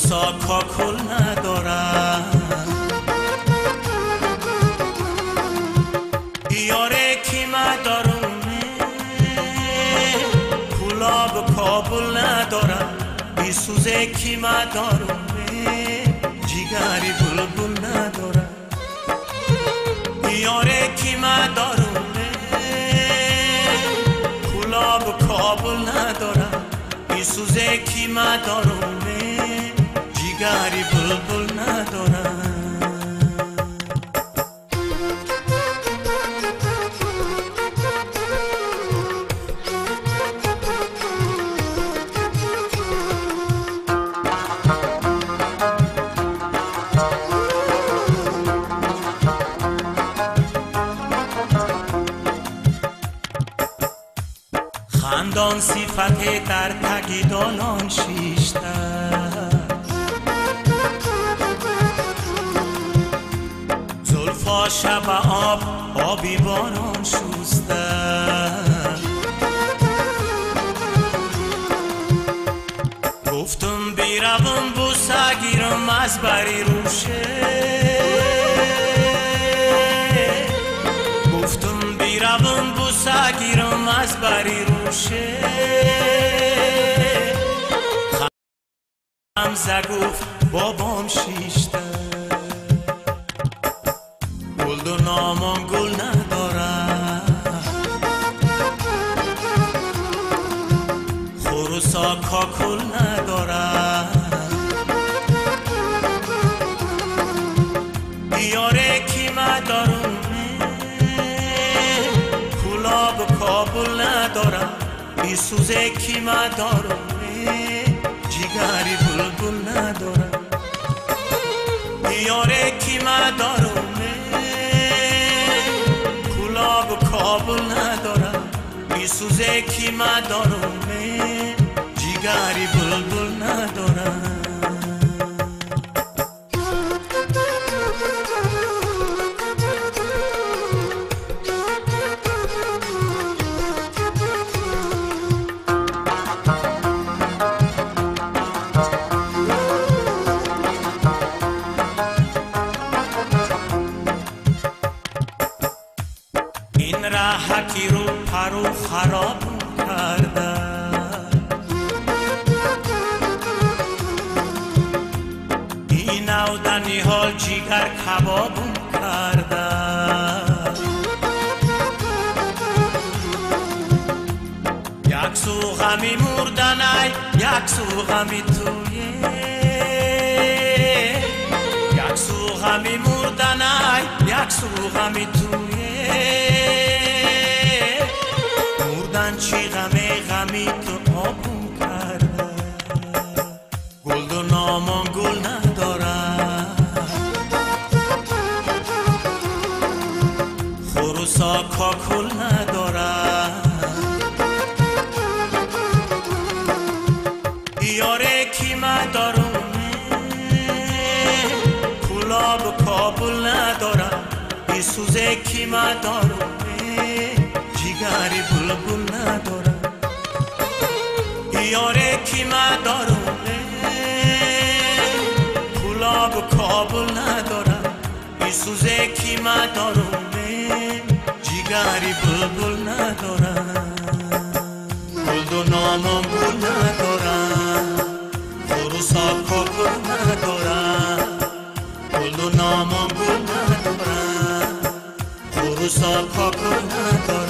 خروسا کاکل ندارم، یاره کی مدارونه کلاب کابل ندارم، بی سوزه کی مدارونه جیگری بلبل ندارم، یاره کی مدارونه کلاب کابل ندارم، بی سوزه کی مدارونه جیگری بلبل ندارم. خندان صفت در تگیدانان شیشتر، زلفا شب آب آبی باران شوستر، گفتم بیروم بوسه گیرم از بری روشه، گفتم بیروم بوسه گیرم از بری روشه، خمزه گفت بابام شیشته، گل و نامان گل ندارم، خروسا کاکل ندارم، یاره کی مدارونه کلاب کابل ندارم، بی سوزه کی مدارونه جیگری بلبل ندارم، یاره کی مدارونه کلاب کابل ندارم، بی سوزه کی مدارونه جیگری بلبل ندارم. این رهکی رو پرو خراب کرده، این اودنی حال جیگر کباب کرده، یک سو غمی مردنی یک سو غمی تویه، یک سو غمی مردنی یک سو غمی تویه، مردن چی غمی تو آبون کرده، گل و نامان گل ندارم، خروسا کاکل ندارم، یاره کی مدارونه کلاب کابل ندارم، بی سوزه کی مدارونه جیگری بلبل ندارم، یاره کی مدارونه کلاب کابل ندارم، بی سوزه کی مدارونه جیگری بلبل ندارم، گل و نامان گل ندارم، خروسا کاکل ندارم، گل و نامان گل ندارم، خروسا کاکل ندارم.